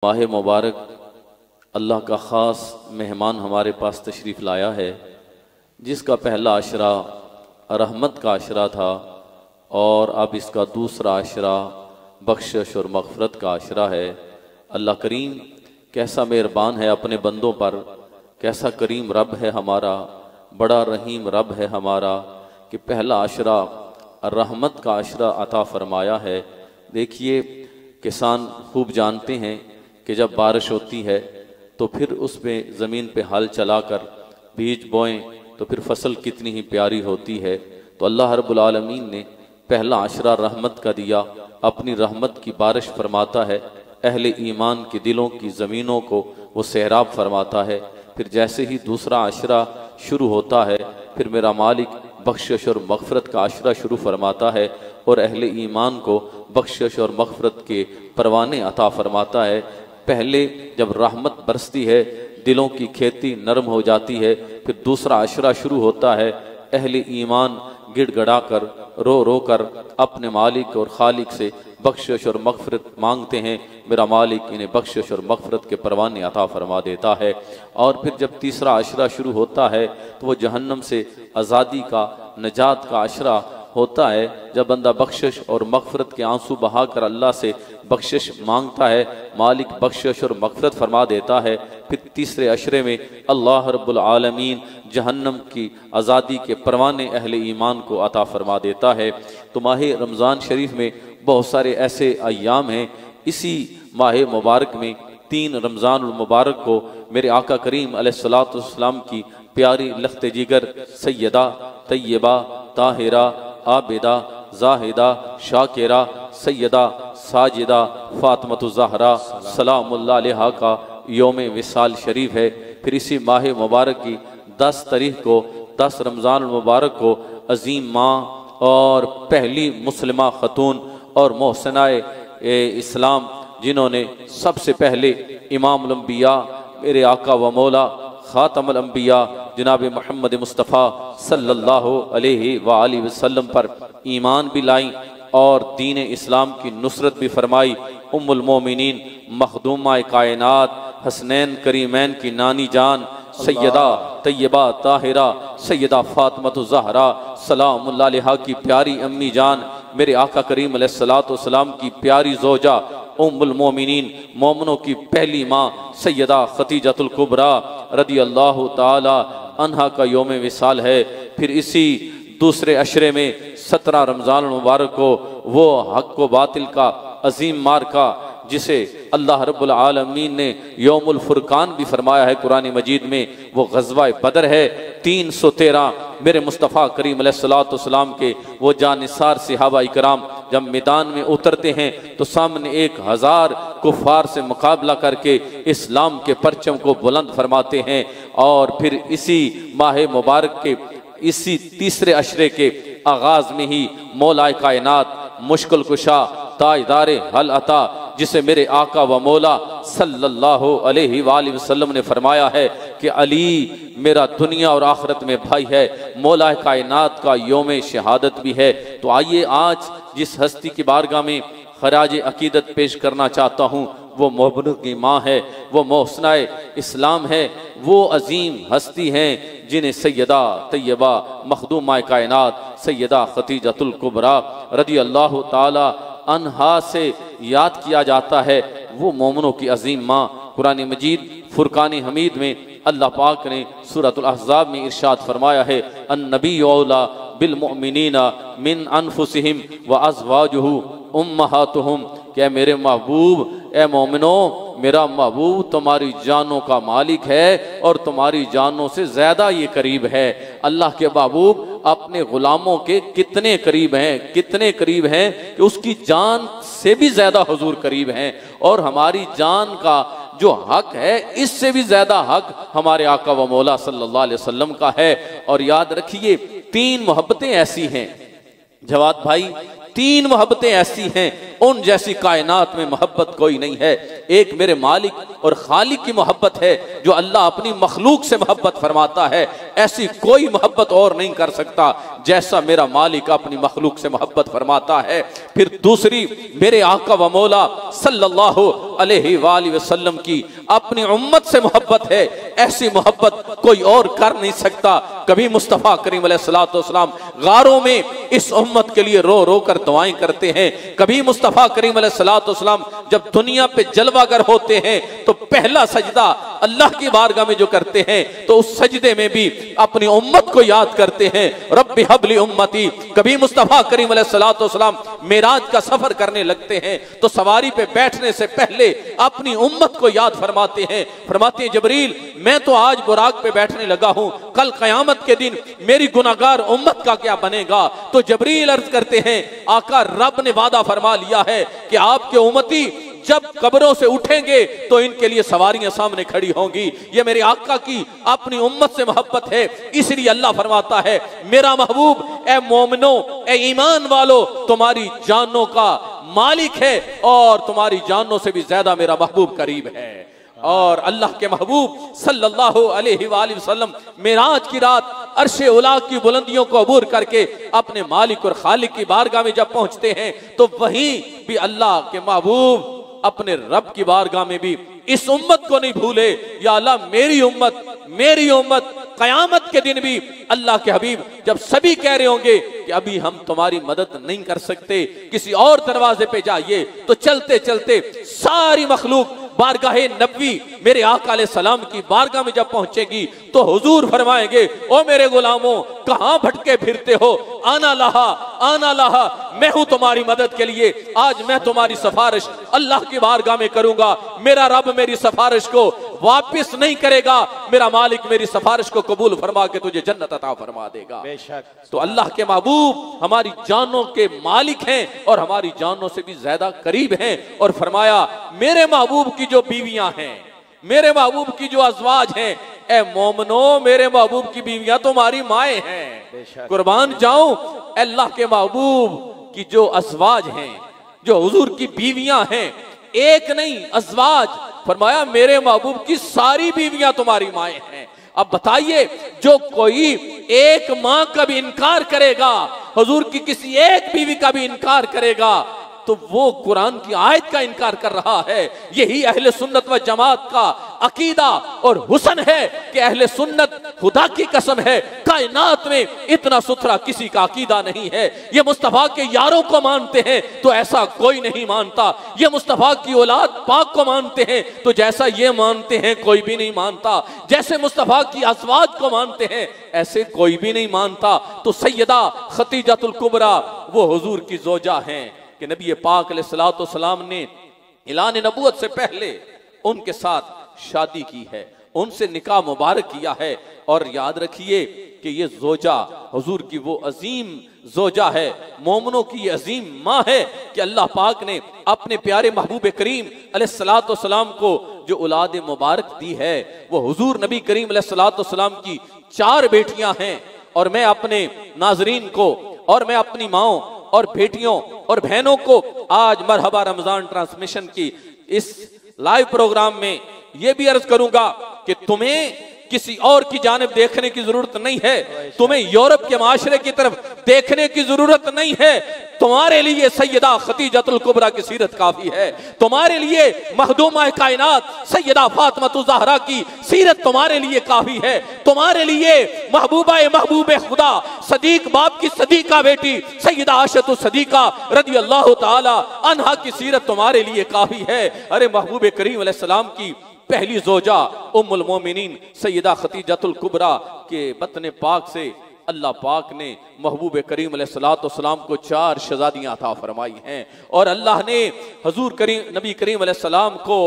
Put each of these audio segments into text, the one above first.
माह मुबारक अल्लाह का ख़ास मेहमान हमारे पास तशरीफ़ लाया है, जिसका पहला अशरा रहमत का अशरा था और अब इसका दूसरा अशरा बख्शिश और मग़फ़रत का अशरा है। अल्लाह करीम कैसा मेहरबान है अपने बंदों पर, कैसा करीम रब है हमारा, बड़ा रहीम रब है हमारा कि पहला अशरा रहमत का अशरा अता फरमाया है। देखिए, किसान खूब जानते हैं कि जब बारिश होती है तो फिर उसमें ज़मीन पे हल चलाकर बीज बोएं तो फिर फसल कितनी ही प्यारी होती है। तो अल्लाह रब्बुल आलमीन ने पहला अशरा रहमत का दिया, अपनी रहमत की बारिश फरमाता है, अहले ईमान के दिलों की ज़मीनों को वो सैराब फरमाता है। फिर जैसे ही दूसरा अशरा शुरू होता है फिर मेरा मालिक बख्शिश और मग़फ़रत का अशरा शुरू फरमाता है और अहले ईमान को बख्शिश और मग़फ़रत के परवाने अता फरमाता है। पहले जब रहमत बरसती है, दिलों की खेती नरम हो जाती है, फिर दूसरा अशरा शुरू होता है, अहले ईमान गिड़गड़ा कर रो रो कर अपने मालिक और खालिक से बख्शिश और मग़फ़रत मांगते हैं। मेरा मालिक इन्हें बख्शिश और मग़फ़रत के परवाने अता फरमा देता है। और फिर जब तीसरा अशरा शुरू होता है तो वो जहन्नम से आज़ादी का, नजात का अशरा होता है। जब बंदा बख्शिश और मग़फ़रत के आंसू बहाकर अल्लाह से बख्शिश मांगता है, मालिक बख्शिश और मग़फ़रत फरमा देता है। फिर तीसरे अशरे में अल्लाह रब्बुल आलमीन जहन्नम की आज़ादी के परवाने अहले ईमान को अता फरमा देता है। तो माह रमज़ान शरीफ में बहुत सारे ऐसे अय्याम हैं। इसी माह मुबारक में 3 रमज़ानुल मुबारक को मेरे आका करीम अलैहिस्सलातु वस्सलाम की प्यारी लख्त जिगर सैयदा तय्यबा ताहिरा आबिदा जाहिदा शाकिरा सैयदा साजिदा फातिमतु ज़हरा सलामुल्लाह अलैहा का योम विसाल शरीफ है। फिर इसी माह मुबारक की 10 तारीख को 10 रमज़ान मुबारक को अजीम माँ और पहली मुस्लिमा खतून और मोहसनाए इस्लाम, जिन्होंने सबसे पहले इमामुल अंबिया मेरे आका व मौला खातमुल अंबिया जनाब मोहम्मद मुस्तफ़ा सल्लल्लाहु अलैहि वालैहि वसल्लम पर ईमान भी लाई और दीन इस्लाम की नुसरत भी फरमाई। उम्मुल मोमिनीन मखदूमा कायनात हसनैन करीमैन की नानी जान सैयदा तय्यबा ताहिरा सैयदा फातिमतु ज़हरा सलामुल्लाह अलैहा की प्यारी अम्मी जान, मेरे आका करीम अलैहिस्सलातु वस्सलाम की प्यारी ज़ौजा उम्मुल मोमिनीन मोमिनों की पहली माँ सैयदा खतीजतुल कुबरा रदी अल्लाह ताला अन्हा का योम विसाल है। फिर इसी दूसरे अशरे में 17 रमज़ान मुबारक को वो हक व बातिल का अजीम मार्का, जिसे अल्लाह रब्बुल आलमीन ने यौमुल फुरकान भी फरमाया है कुरान मजीद में, वो गज़वा बदर है। 313 मेरे मुस्तफ़ा करीम अलैहिस्सलातु वस्सलाम के वो जानिसार सहाबा इकराम जब मैदान में उतरते हैं तो सामने 1000 कुफ़ार से मुकाबला करके इस्लाम के परचम को बुलंद फरमाते हैं। और फिर इसी माह मुबारक के इसी तीसरे अशरे के आगाज में ही मौलाए कायनात मुश्किल कुशा ताजदारे हल अता, जिसे मेरे आका व मौला सल्लल्लाहु अलैहि वसल्लम ने फरमाया है कि अली मेरा दुनिया और आखिरत में भाई है, मौला कायनात का योम शहादत भी है। तो आइए आज जिस हस्ती की बारगाह में खराज अकीदत पेश करना चाहता हूँ वो मोहब्बत की माँ है, वो मोहसनाए इस्लाम है, वो अजीम हस्ती हैं जिन्हें सैयदा तय्यबा मखदूमा कायनात सैयदा खतीजतुल कुबरा रदी अल्लाह ताला अन्हा से याद किया जाता है। वो मोमिनों की अजीम माँ, कुरान मजीद फुरकान हमीद में अल्लाह पाक ने सूरतुल अहज़ाब में इरशाद फरमाया है, अन्नबी औला बिल मुमिनीना मिन अनफुसिहिम व अज़वाजुहु उम्महातुहुम, क्या मेरे महबूब ए मोमिनो, मेरा महबूब तुम्हारी जानों का मालिक है और तुम्हारी जानों से ज्यादा ये करीब है। अल्लाह के महबूब अपने गुलामों के कितने करीब हैं, कितने करीब हैं कि उसकी जान से भी ज्यादा हुजूर करीब हैं। और हमारी जान का जो हक है इससे भी ज्यादा हक हमारे आका व मौला सल्लल्लाहु अलैहि वसल्लम का है। और याद रखिए 3 मोहब्बतें ऐसी हैं जवाद भाई, 3 मोहब्बतें ऐसी हैं, उन जैसी कायनात में मोहब्बत कोई नहीं है। एक मेरे मालिक और खालिक की मोहब्बत है जो अल्लाह अपनी मखलूक से मोहब्बत फरमाता है, ऐसी कोई मोहब्बत और नहीं कर सकता। जैसा मेरा मालिक अपनी मखलूक से मोहब्बत फरमाता है। फिर दूसरी, मेरे आका व मौला सल्लल्लाहु अलैहि वसल्लम की अपनी उम्मत से मोहब्बत है, ऐसी मोहब्बत कोई और कर नहीं सकता। कभी मुस्तफ़ा करीम अलैहिस्सलाम गारों में इस उम्मत के लिए रो रो कर दुआएं करते हैं। कभी मुस्तफ़ा करीम अलैहिस्सलाम जब दुनिया पे जलवागर होते हैं तो पहला सजदा अल्लाह की बारगाह में जो करते हैं तो उस सजदे में भी अपनी उम्मत को याद करते हैं, रब्बी हबली उम्मती। कभी मुस्तफ़ा करीम अलैहिस्सलाम मेराज का सफर करने लगते हैं तो सवारी पे बैठने से पहले अपनी उम्मत को याद फरमाते हैं। फरमाते हैं, जबरील मैं तो आज बुराक पे बैठने लगा हूं, कल कयामत के दिन मेरी गुनाहगार उम्मत का क्या बनेगा? तो जबरील अर्ज करते हैं, आका रब ने वादा फरमा लिया है कि आपके उम्मती जब कब्रों से उठेंगे तो इनके लिए सवारियां सामने खड़ी होंगी। ये मेरे आका की अपनी उम्मत से मोहब्बत है, इसलिए अल्लाह फरमाता है, मेरा महबूब ए मोमिनो, ए ईमान वालो, तुम्हारी जानों का मालिक है और तुम्हारी जानों से भी ज्यादा मेरा महबूब करीब है। और अल्लाह के महबूब सल्लल्लाहु अलैहि वसल्लम मेराज की रात अर्शे उला की बुलंदियों को अबूर करके अपने मालिक और खालिक की बारगाह में जब पहुंचते हैं तो वहीं भी अल्लाह के महबूब अपने रब की बारगाह में भी इस उम्मत को नहीं भूले। या अल्लाह मेरी उम्मत कयामत के दिन भी अल्लाह के हबीब जब सभी कह रहे होंगे कि अभी हम तुम्हारी मदद नहीं कर सकते, किसी और दरवाजे पे जाइए, तो चलते चलते सारी मखलूक बारगाहे नबी मेरे आका अलैहि सलाम की बारगाह में जब पहुंचेगी तो हुजूर फरमाएंगे, ओ मेरे गुलामों कहां भटके फिरते हो, आना लाहा, मैं हूं तुम्हारी मदद के लिए। आज मैं तुम्हारी सिफारिश अल्लाह की बारगाह में करूंगा, मेरा रब मेरी सिफारिश को वापिस नहीं करेगा, मेरा मालिक मेरी सिफारिश को कबूल फरमा के तुझे जन्नत अता फरमा देगा। तो अल्लाह के महबूब हमारी जानों के मालिक हैं और हमारी जानों से भी ज्यादा करीब हैं। और फरमाया, मेरे महबूब की जो बीवियां हैं, मेरे महबूब की जो अज़वाज हैं, ए मोमनो मेरे महबूब की बीवियां तुम्हारी माए हैं। कुर्बान जाऊं, अल्लाह के महबूब की जो अज़वाज हैं, जो हुजूर की बीवियां हैं, एक नहीं अज़वाज, फरमाया मेरे महबूब की सारी बीवियां तुम्हारी माए हैं। अब बताइए, जो कोई एक माँ का भी इनकार करेगा, हुजूर की किसी एक बीवी का भी इनकार करेगा, तो वो कुरान की आयत का इनकार कर रहा है। यही अहले सुन्नत व जमात का अकीदा और हुसन है कि अहले सुन्नत, खुदा की कसम है, कायनात में इतना सुथरा किसी का अकीदा नहीं है। ये मुस्तफा के यारों को मानते हैं तो ऐसा कोई नहीं मानता, ये मुस्तफा की औलाद पाक को मानते हैं तो जैसा ये मानते हैं कोई भी नहीं मानता, जैसे मुस्तफा की अज़वाज को मानते हैं ऐसे कोई भी नहीं मानता। तो सैयदा खतीजतुल कुबरा वो हुजूर की ज़ौजा हैं कि नबी पाक अलैहिस्सलातु वस्सलाम ने ऐलान नबूवत से पहले उनके साथ शादी की है, उनसे निकाह मुबारक किया है। और याद रखिए कि ये ज़ौजा हुजूर की वो अजीम ज़ौजा है, मोमनों की ये अजीम माँ है कि अल्लाह पाक ने अपने प्यारे महबूब करीम अलैहिस्सलातु वस्सलाम को जो औलाद मुबारक दी है वो हुजूर नबी करीम अलैहिस्सलातु वस्सलाम की 4 बेटियां हैं। और मैं अपने नाजरीन को और मैं अपनी माओ और बेटियों और बहनों को आज मरहबा रमजान ट्रांसमिशन की इस लाइव प्रोग्राम में यह भी अर्ज करूंगा कि तुम्हें किसी और की जानिब देखने की जरूरत नहीं है, तुम्हें यूरोप के माशरे की तरफ देखने की जरूरत नहीं है। तुम्हारे लिए सैयदा खतीजतुल कुबरा की सीरत काफी है, तुम्हारे लिए महदूमा कायनात सैयदा फातिमा ज़हरा की सीरत तुम्हारे लिए काफी है, तुम्हारे लिए महबूबे खुदा सदीक बाप की सदीका बेटी सैयदा आयशा सदीका रज़ियल्लाहु ताला अन्हा की सीरत तुम्हारे लिए काफी है। अरे महबूब करीम अलैहिस्सलाम की पहली ज़ौजा उम्मुल मोमिनीन सैयदा खतीजतुल कुबरा के बतन पाक से अल्लाह पाक ने महबूब करीम अलैहिस्सलातु वस्सलाम को 4 शहजादियां अता फरमाई हैं। और अल्लाह ने हुजूर करीम नबी करीम अलैहिस्सलाम को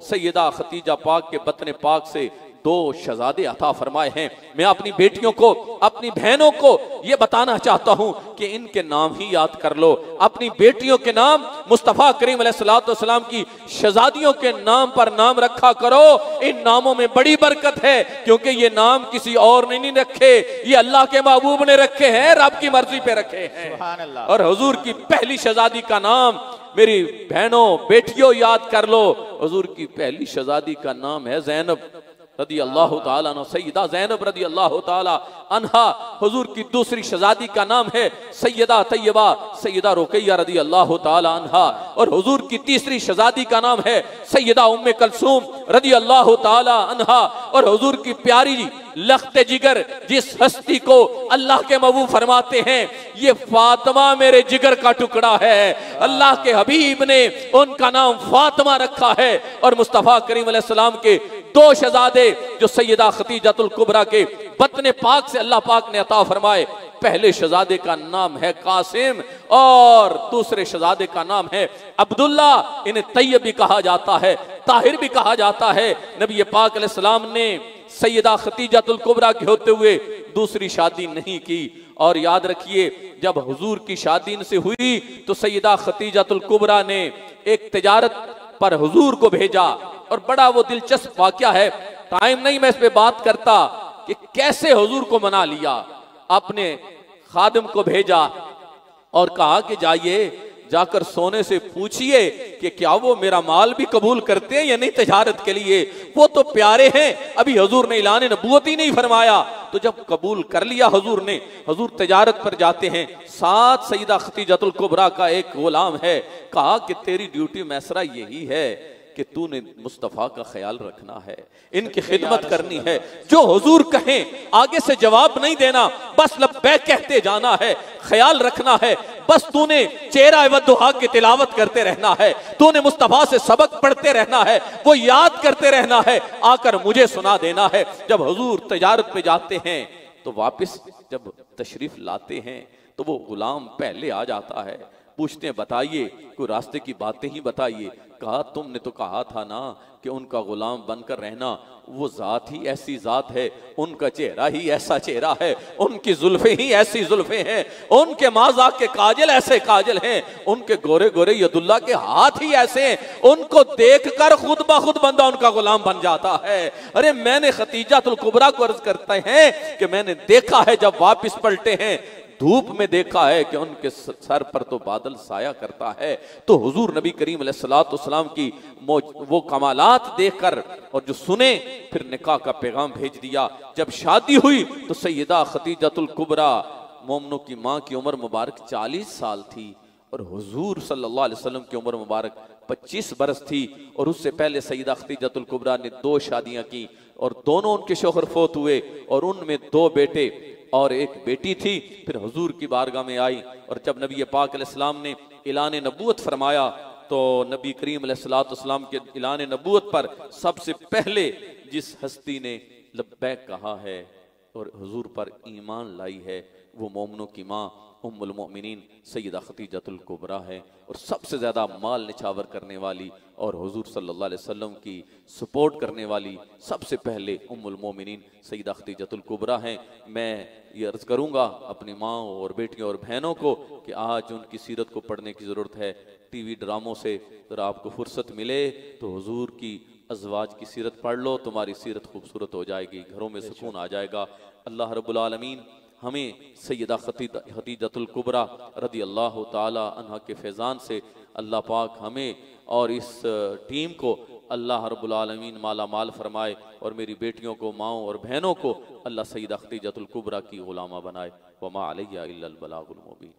सैयदा खतीजा पाक के बतन पाक से 2 शहजादे अता फरमाए हैं। मैं अपनी बेटियों को, अपनी बहनों को ये बताना चाहता हूं कि इनके नाम ही याद कर लो। अपनी बेटियों के नाम मुस्तफ़ा करीम अलैहिस्सलातु वस्सलाम की शहजादियों के नाम पर नाम रखा करो। इन नामों में बड़ी बरकत है क्योंकि ये नाम किसी और ने नहीं रखे, ये अल्लाह के महबूब ने रखे हैं, रब की मर्जी पे रखे हैं। और हुजूर की पहली शहजादी का नाम मेरी बहनों बेटियों याद कर लो, हुजूर की पहली शहजादी का नाम है ज़ैनब। रदी अल्लाह ताला अन्हा, सैयदा ज़ैनब रदी अल्लाह ताला अन्हा, हुजूर की दूसरी शहजादी का नाम है सैयदा तैयबा सैयदा रुकैया रदी अल्लाह ताला अन्हा, और हुजूर की तीसरी शहजादी का नाम है सैयदा उम्मे कुलसूम रदी अल्लाह ताला अन्हा, और हुजूर की प्यारी लख्ते जिगर जिस हस्ती को अल्लाह के महबूब फरमाते हैं ये फातिमा मेरे जिगर का टुकड़ा है, अल्लाह के हबीब ने उनका नाम फातिमा रखा है। और मुस्तफ़ा करीम अलैहिस्सलाम के दो शहजादे जो सैयदा खतीजतुल कुबरा के बतने पाक से अल्लाह पाक ने अता फरमाए, पहले शहजादे का नाम है कासिम और दूसरे शहजादे का नाम है अब्दुल्ला। इन्हें तैयब भी कहा जाता है, ताहिर भी कहा जाता है। नबी पाक अलैहिस्सलाम ने सैयदा खतीजतुल कुबरा के होते हुए दूसरी शादी नहीं की। और याद रखिए जब हुजूर की शादी इनसे हुई तो सैयदा खतीजतुल कुबरा ने एक तिजारत पर हुजूर को भेजा, और बड़ा वो दिलचस्प वाकया है, टाइम नहीं मैं इस पे बात करता कि कैसे हुजूर को मना लिया। अपने खादिम को भेजा और कहा कि जाइए जाकर सोने से पूछिए कि क्या वो मेरा माल भी कबूल करते हैं या नहीं तिजारत के लिए, वो तो प्यारे हैं, अभी हुजूर ने ऐलान नबूवत ही नहीं फरमाया। तो जब कबूल कर लिया हुजूर ने, हुजूर तिजारत पर जाते हैं, साथ सैयदा खतीजतुल कुबरा का एक गुलाम है। कहा कि तेरी ड्यूटी मैसरा यही है कि तूने मुस्तफ़ा का ख्याल रखना है, इनकी खिदमत करनी है, जो हुजूर कहें आगे से जवाब नहीं देना, बस लब्बैक कहते जाना है, ख्याल रखना है, बस तूने चेहरा वद्दुहा की तिलावत करते रहना है, तूने मुस्तफ़ा से सबक पढ़ते रहना है, वो याद करते रहना है, आकर मुझे सुना देना है। जब हुजूर तिजारत पे जाते हैं तो वापस जब तशरीफ लाते हैं तो वो गुलाम पहले आ जाता है, पूछते हैं बताइए कोई रास्ते की बातें ही बताइए। कहा तुमने तो कहा था ना कि उनका गुलाम बनकर रहना, वो जात ही ऐसी जात है, उनका चेहरा ही ऐसा चेहरा है, उनकी जुल्फे ही ऐसी जुल्फे हैं, उनके माज़ा के काजल ऐसे काजल हैं, उनके गोरे गोरे यदुल्ला के हाथ ही ऐसे हैं, उनको देखकर खुद ब खुद बंदा उनका गुलाम बन जाता है। अरे मैंने खतीजतुल कुबरा को अर्ज करते हैं कि मैंने देखा है जब वापिस पलटे हैं धूप में देखा है कि उनके सर पर तो बादल साया करता है। तो हुजूर नबी करीम अलैहिस्सलाम की वो कमालात देखकर और जो सुने फिर निकाह का पैगाम भेज दिया। जब शादी हुई तो सैयदा खतीजतुल कुबरा मोमनों की माँ की उम्र मुबारक 40 साल थी और हुजूर सल्लल्लाहु अलैहि वसल्लम की उम्र मुबारक 25 बरस थी। और उससे पहले सैयदा खतीजतुल कुबरा ने 2 शादियां की और दोनों उनके शौहर फोत हुए और उनमें 2 बेटे और एक बेटी थी। फिर हुजूर की बारगाह में आई और जब नबी पाक अलैहिस्सलाम ने ऐलान नबूवत फरमाया तो नबी करीम अलैहिस्सलाम के ऐलान नबूवत पर सबसे पहले जिस हस्ती ने लब्बैक कहा है और हुजूर पर ईमान लाई है वो मोमिनों की माँ उम्मुल मोमिनीन सैयदा खतीजतुल कुबरा है। और सबसे ज़्यादा माल निछावर करने वाली और हुजूर सल्लल्लाहु अलैहि वसल्लम की सपोर्ट करने वाली सबसे पहले उम्मुल मोमिनीन सैयदा खतीजतुल कुबरा हैं। मैं ये अर्ज़ करूँगा अपनी माँओं और बेटियों और बहनों को कि आज उनकी सीरत को पढ़ने की ज़रूरत है। टीवी ड्रामों से अगर आपको फुर्सत मिले तो हुजूर की अज़वाज की सीरत पढ़ लो, तुम्हारी सीरत खूबसूरत हो जाएगी, घरों में सुकून आ जाएगा। अल्लाह रब्बुल आलमीन हमें सैयदा खतीजतुल कुबरा रदी अल्लाह ताला अन्हा के फैज़ान से अल्लाह पाक हमें और इस टीम को अल्लाह रब्बुल आलमीन माला माल फरमाए और मेरी बेटियों को माओं और बहनों को अल्लाह सैयदा खतीजतुल कुबरा की गुलामा बनाए। वमा अलैया इल्लल बलागुल मुबीन।